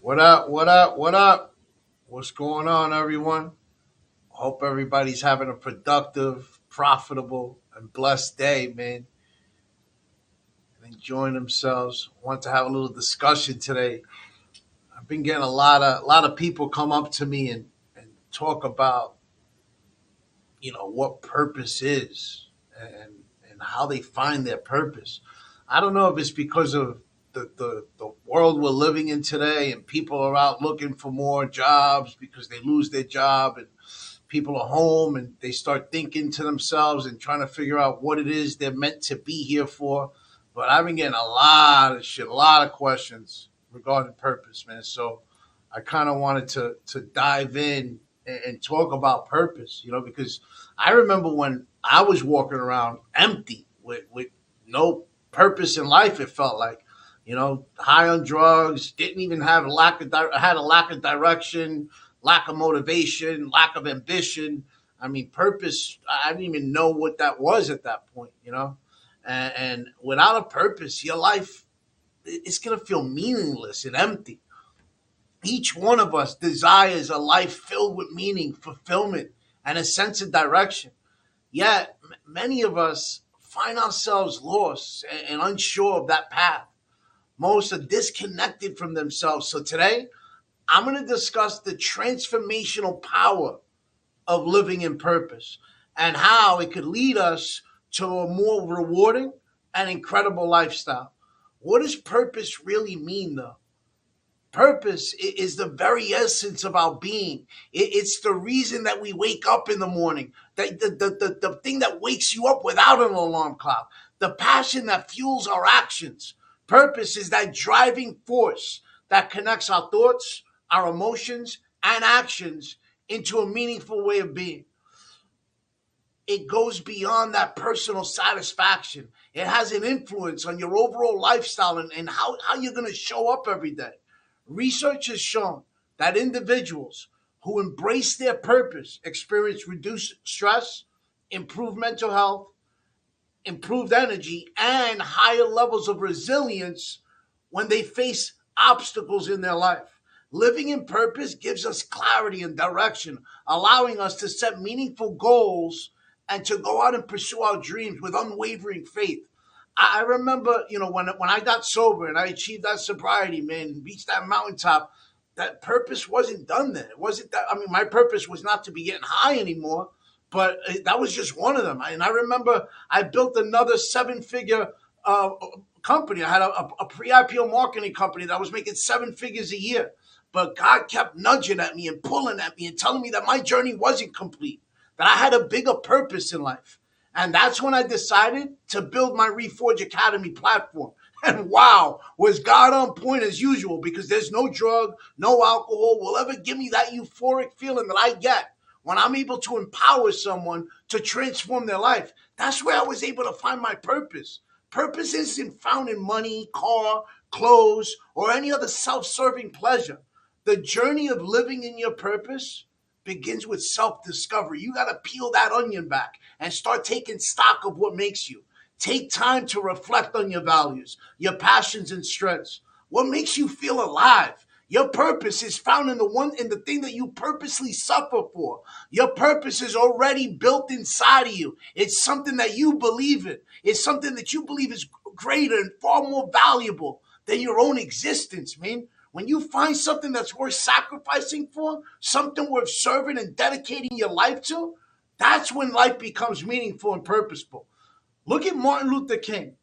What up? What up? What up? What's going on, everyone? Hope everybody's having a productive, profitable, and blessed day, man. And enjoying themselves. Want to have a little discussion today. I've been getting a lot of people come up to me and talk about what purpose is and and how they find their purpose. I don't know if it's because of the world we're living in today and people are out looking for more jobs because they lose their job and people are home and they start thinking to themselves and trying to figure out what it is they're meant to be here for. But I've been getting a lot of shit, a lot of questions regarding purpose, man. So I kind of wanted to dive in and talk about purpose, because I remember when I was walking around empty with no purpose in life. It felt like, high on drugs, didn't even have had a lack of direction, lack of motivation, lack of ambition. I mean, purpose. I didn't even know what that was at that point. And without a purpose, your life it's gonna feel meaningless and empty. Each one of us desires a life filled with meaning, fulfillment, and a sense of direction. Yet, many of us find ourselves lost and unsure of that path. Most are disconnected from themselves. So, today, I'm going to discuss the transformational power of living in purpose and how it could lead us to a more rewarding and incredible lifestyle. What does purpose really mean, though? Purpose is the very essence of our being. It's the reason that we wake up in the morning, the thing that wakes you up without an alarm clock, the passion that fuels our actions. Purpose is that driving force that connects our thoughts, our emotions, and actions into a meaningful way of being. It goes beyond that personal satisfaction. It has an influence on your overall lifestyle and how you're going to show up every day. Research has shown that individuals who embrace their purpose experience reduced stress, improved mental health, improved energy, and higher levels of resilience when they face obstacles in their life. Living in purpose gives us clarity and direction, allowing us to set meaningful goals and to go out and pursue our dreams with unwavering faith. I remember, when I got sober and I achieved that sobriety, man, reached that mountaintop, that purpose wasn't done then. It wasn't that, I mean, my purpose was not to be getting high anymore, but that was just one of them. And I remember I built another seven-figure company. I had a pre-IPO marketing company that was making seven figures a year. But God kept nudging at me and pulling at me and telling me that my journey wasn't complete, that I had a bigger purpose in life. And that's when I decided to build my Reforge Academy platform. And wow, was God on point as usual, because there's no drug, no alcohol will ever give me that euphoric feeling that I get when I'm able to empower someone to transform their life. That's where I was able to find my purpose. Purpose isn't found in money, car, clothes, or any other self-serving pleasure. The journey of living in your purpose begins with self-discovery. You got to peel that onion back and start taking stock of what makes you. Take time to reflect on your values, your passions and strengths. What makes you feel alive? Your purpose is found in the thing that you purposely suffer for. Your purpose is already built inside of you. It's something that you believe in. It's something that you believe is greater and far more valuable than your own existence, man. When you find something that's worth sacrificing for, something worth serving and dedicating your life to, that's when life becomes meaningful and purposeful. Look at Martin Luther King.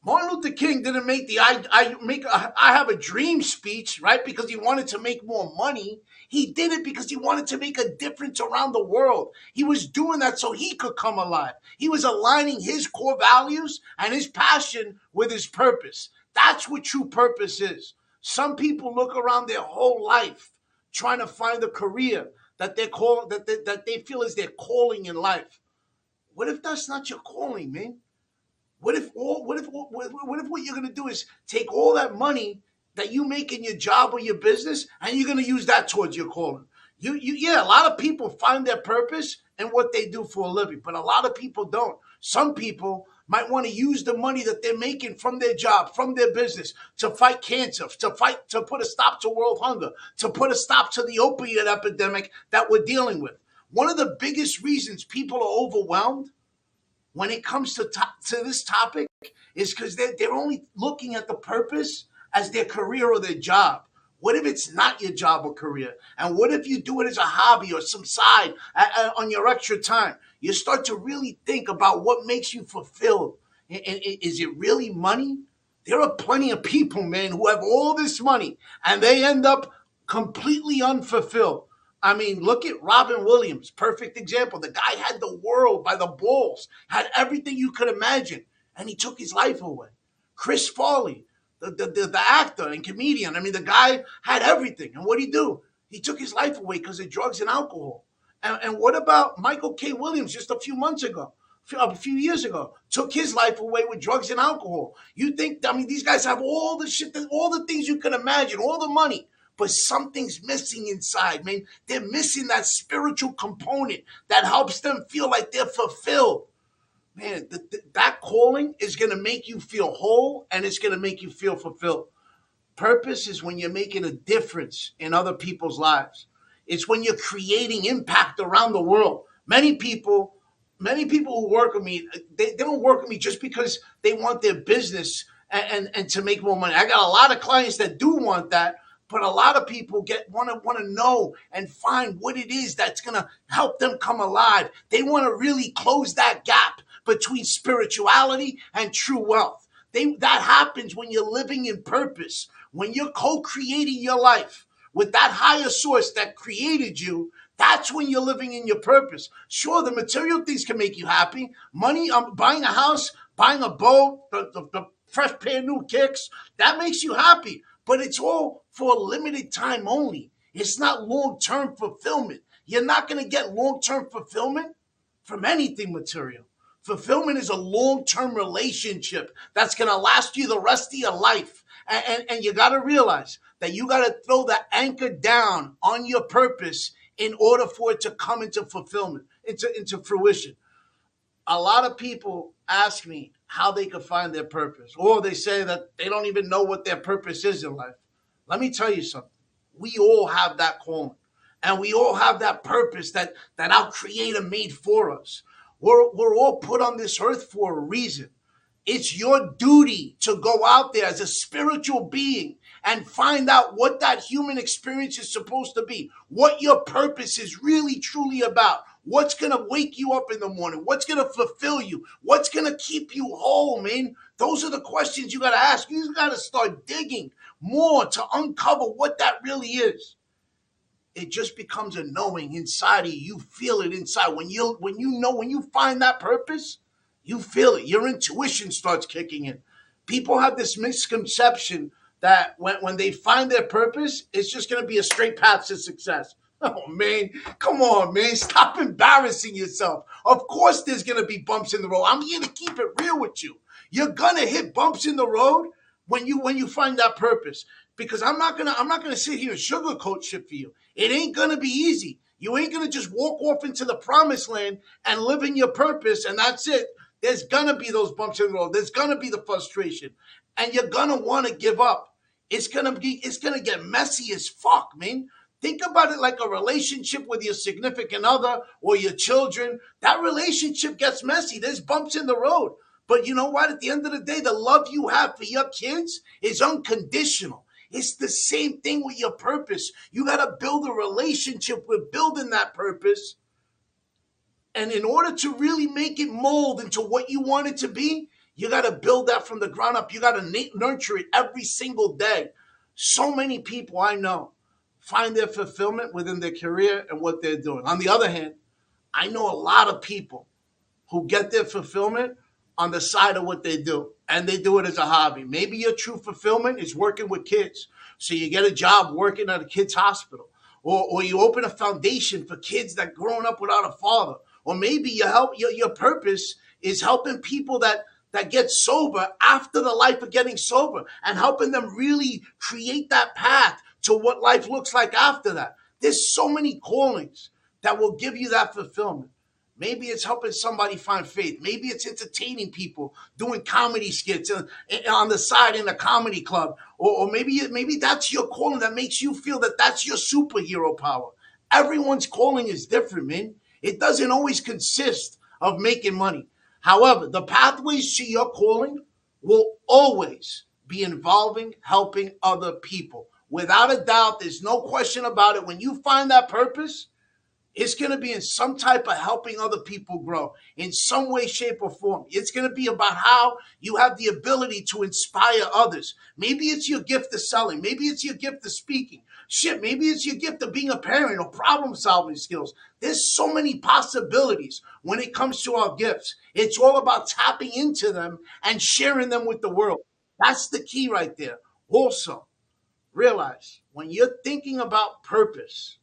Martin Luther King didn't make the I have a dream speech, right? Because he wanted to make more money. He did it because he wanted to make a difference around the world. He was doing that so he could come alive. He was aligning his core values and his passion with his purpose. That's what true purpose is. Some people look around their whole life trying to find a career that they feel is their calling in life. What if that's not your calling, man? What if what you're gonna do is take all that money that you make in your job or your business and you're gonna use that towards your calling? Yeah, a lot of people find their purpose in what they do for a living, but a lot of people don't. Some people might want to use the money that they're making from their job, from their business, to fight cancer, to put a stop to world hunger, to put a stop to the opiate epidemic that we're dealing with. One of the biggest reasons people are overwhelmed when it comes to this topic is because they're only looking at the purpose as their career or their job. What if it's not your job or career? And what if you do it as a hobby or some side on your extra time? You start to really think about what makes you fulfilled. Is it really money? There are plenty of people, man, who have all this money and they end up completely unfulfilled. I mean, look at Robin Williams, perfect example. The guy had the world by the balls, had everything you could imagine, and he took his life away. Chris Farley, the actor and comedian, I mean, the guy had everything. And what did he do? He took his life away because of drugs and alcohol. And what about Michael K. Williams just a few months ago? A few years ago, took his life away with drugs and alcohol. You think, I mean, these guys have all the shit, all the things you can imagine, all the money, but something's missing inside, man. They're missing that spiritual component that helps them feel like they're fulfilled. Man, that calling is going to make you feel whole and it's going to make you feel fulfilled. Purpose is when you're making a difference in other people's lives. It's when you're creating impact around the world. Many people who work with me, they don't work with me just because they want their business and to make more money. I got a lot of clients that do want that, but a lot of people want to know and find what it is that's going to help them come alive. They want to really close that gap between spirituality and true wealth. That happens when you're living in purpose, when you're co-creating your life with that higher source that created you. That's when you're living in your purpose. Sure, the material things can make you happy. Money, buying a house, buying a boat, the fresh pair of new kicks, that makes you happy. But it's all for a limited time only. It's not long-term fulfillment. You're not going to get long-term fulfillment from anything material. Fulfillment is a long-term relationship that's going to last you the rest of your life. And you got to realize that you got to throw the anchor down on your purpose in order for it to come into fulfillment, into fruition. A lot of people ask me how they can find their purpose, or they say that they don't even know what their purpose is in life. Let me tell you something. We all have that calling, and we all have that purpose that our Creator made for us. We're all put on this earth for a reason. It's your duty to go out there as a spiritual being and find out what that human experience is supposed to be, what your purpose is really, truly about, what's going to wake you up in the morning, what's going to fulfill you, what's going to keep you whole, man. Those are the questions you got to ask. You got to start digging more to uncover what that really is. It just becomes a knowing inside of you. You feel it inside. When you find that purpose, you feel it. Your intuition starts kicking in. People have this misconception that when they find their purpose, it's just going to be a straight path to success. Oh, man, come on, man. Stop embarrassing yourself. Of course there's going to be bumps in the road. I'm here to keep it real with you. You're going to hit bumps in the road when you find that purpose. Because I'm not gonna sit here and sugarcoat shit for you. It ain't gonna be easy. You ain't gonna just walk off into the promised land and live in your purpose and that's it. There's gonna be those bumps in the road. There's gonna be the frustration, and you're gonna want to give up. It's gonna get messy as fuck, man. Think about it like a relationship with your significant other or your children. That relationship gets messy. There's bumps in the road. But you know what? At the end of the day, the love you have for your kids is unconditional. It's the same thing with your purpose. You got to build a relationship with building that purpose. And in order to really make it mold into what you want it to be, you got to build that from the ground up. You got to nurture it every single day. So many people I know find their fulfillment within their career and what they're doing. On the other hand, I know a lot of people who get their fulfillment on the side of what they do, and they do it as a hobby. Maybe your true fulfillment is working with kids. So you get a job working at a kid's hospital, or you open a foundation for kids that grown up without a father, or maybe your purpose is helping people that get sober after the life of getting sober and helping them really create that path to what life looks like after that. There's so many callings that will give you that fulfillment. Maybe it's helping somebody find faith. Maybe it's entertaining people, doing comedy skits on the side in a comedy club. Or maybe that's your calling that makes you feel that that's your superhero power. Everyone's calling is different, man. It doesn't always consist of making money. However, the pathways to your calling will always be involving helping other people. Without a doubt, there's no question about it. When you find that purpose, it's going to be in some type of helping other people grow in some way, shape, or form. It's going to be about how you have the ability to inspire others. Maybe it's your gift of selling. Maybe it's your gift of speaking. Shit, maybe it's your gift of being a parent or problem solving skills. There's so many possibilities when it comes to our gifts. It's all about tapping into them and sharing them with the world. That's the key right there. Also, realize when you're thinking about purpose,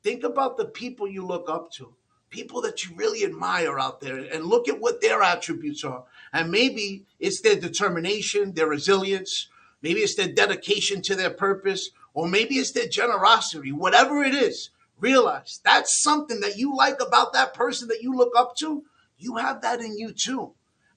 think about the people you look up to, people that you really admire out there, and look at what their attributes are. And maybe it's their determination, their resilience, maybe it's their dedication to their purpose, or maybe it's their generosity. Whatever it is, realize that's something that you like about that person that you look up to. You have that in you too.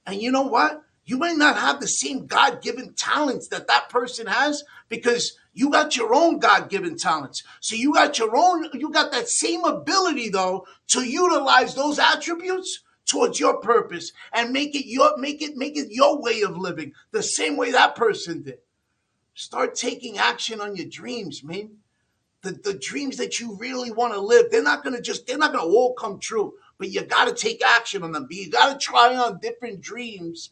And you know what? You may not have the same God given talents that that person has because you got your own God given talents. So you got you got that same ability though to utilize those attributes towards your purpose and make it your way of living the same way that person did. Start taking action on your dreams, man. The dreams that you really want to live, they're not gonna all come true. But you gotta take action on them. But you gotta try on different dreams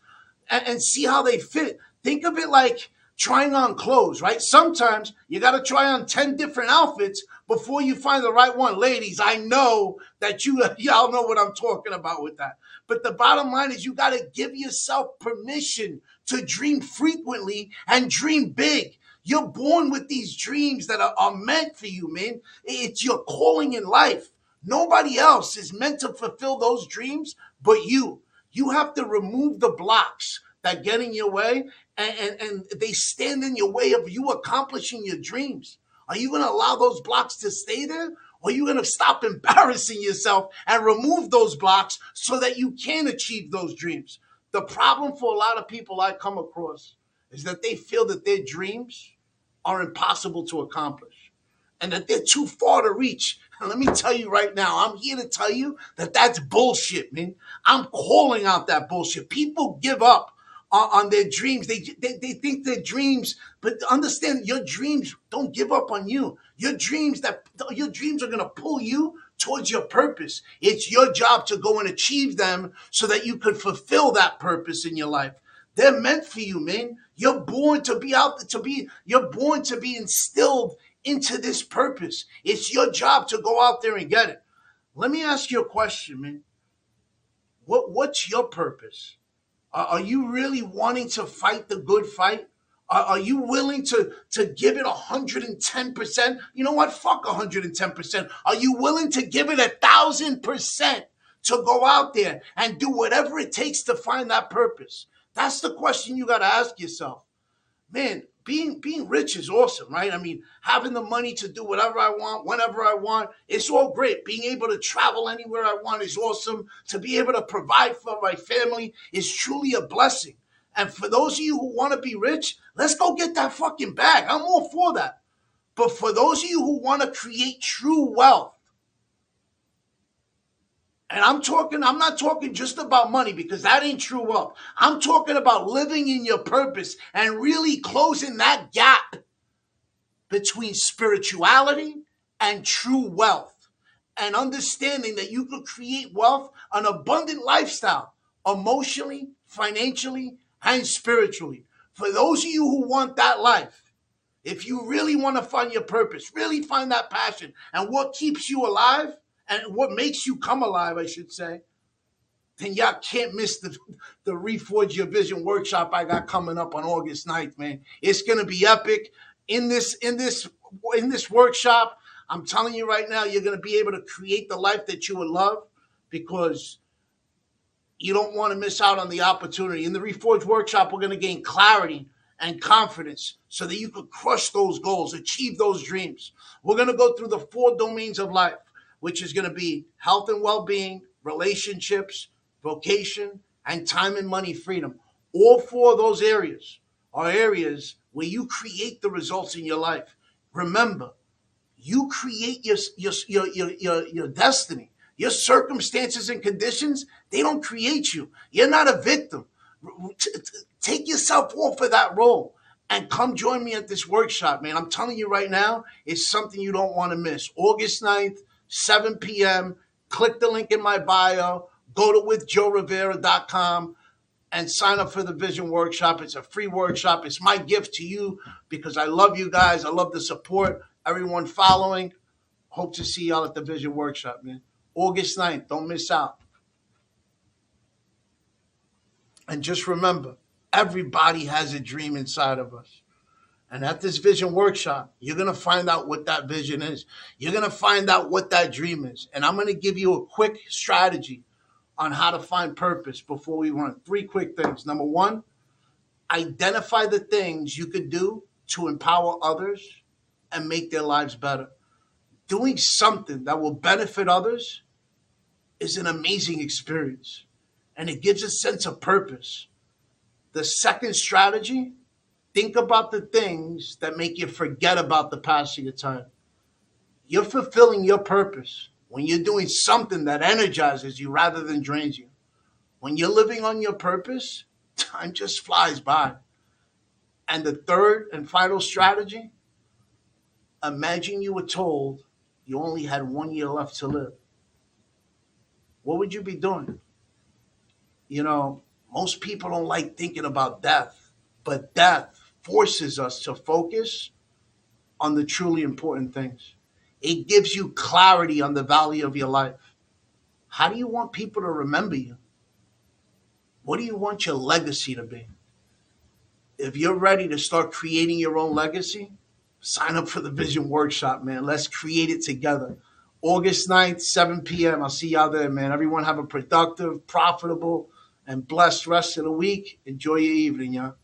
and see how they fit. Think of it like trying on clothes, right? Sometimes you got to try on 10 different outfits before you find the right one. Ladies, I know that y'all know what I'm talking about with that. But the bottom line is you got to give yourself permission to dream frequently and dream big. You're born with these dreams that are meant for you, man. It's your calling in life. Nobody else is meant to fulfill those dreams but you. You have to remove the blocks that get in your way and they stand in your way of you accomplishing your dreams. Are you going to allow those blocks to stay there? Or are you going to stop embarrassing yourself and remove those blocks so that you can achieve those dreams? The problem for a lot of people I come across is that they feel that their dreams are impossible to accomplish and that they're too far to reach. And let me tell you right now, I'm here to tell you that that's bullshit, man. I'm calling out that bullshit. People give up on their dreams. They think their dreams, but understand your dreams don't give up on you. Your dreams are gonna pull you towards your purpose. It's your job to go and achieve them so that you could fulfill that purpose in your life. They're meant for you, man. You're born to be you're born to be instilled into this purpose. It's your job to go out there and get it. Let me ask you a question, man. What's your purpose? Are you really wanting to fight the good fight? Are you willing to give it 110%? You know what? Fuck 110%. Are you willing to give it 1,000% to go out there and do whatever it takes to find that purpose? That's the question you got to ask yourself. Man, being rich is awesome, right? I mean, having the money to do whatever I want, whenever I want, it's all great. Being able to travel anywhere I want is awesome. To be able to provide for my family is truly a blessing. And for those of you who want to be rich, let's go get that fucking bag. I'm all for that. But for those of you who want to create true wealth, and I'm not talking just about money because that ain't true wealth. I'm talking about living in your purpose and really closing that gap between spirituality and true wealth and understanding that you could create wealth, an abundant lifestyle, emotionally, financially, and spiritually. For those of you who want that life, if you really want to find your purpose, really find that passion and what keeps you alive, and what makes you come alive, I should say, then y'all can't miss the Reforge Your Vision workshop I got coming up on August 9th, man. It's gonna be epic. In this workshop, I'm telling you right now, you're gonna be able to create the life that you would love because you don't want to miss out on the opportunity. In the Reforge workshop, we're gonna gain clarity and confidence so that you could crush those goals, achieve those dreams. We're gonna go through the 4 domains of life, which is going to be health and well-being, relationships, vocation, and time and money freedom. All four of those areas are areas where you create the results in your life. Remember, you create your destiny. Your circumstances and conditions, they don't create you. You're not a victim. Take yourself off of that role and come join me at this workshop, man. I'm telling you right now, it's something you don't want to miss. August 9th, 7 p.m. Click the link in my bio. Go to withjoerivera.com and sign up for the Vision Workshop. It's a free workshop. It's my gift to you because I love you guys. I love the support. Everyone following. Hope to see y'all at the Vision Workshop, man. August 9th. Don't miss out. And just remember, everybody has a dream inside of us. And at this Vision Workshop, you're going to find out what that vision is. You're going to find out what that dream is. And I'm going to give you a quick strategy on how to find purpose before we run. 3 quick things. Number 1, identify the things you could do to empower others and make their lives better. Doing something that will benefit others is an amazing experience, and it gives a sense of purpose. The second strategy, think about the things that make you forget about the past of your time. You're fulfilling your purpose when you're doing something that energizes you rather than drains you. When you're living on your purpose, time just flies by. And the third and final strategy, imagine you were told you only had 1 year left to live. What would you be doing? You know, most people don't like thinking about death, but death forces us to focus on the truly important things. It gives you clarity on the value of your life. How do you want people to remember you? What do you want your legacy to be? If you're ready to start creating your own legacy, sign up for the Vision Workshop, man. Let's create it together. August 9th, 7 p.m. I'll see y'all there, man. Everyone have a productive, profitable, and blessed rest of the week. Enjoy your evening, y'all.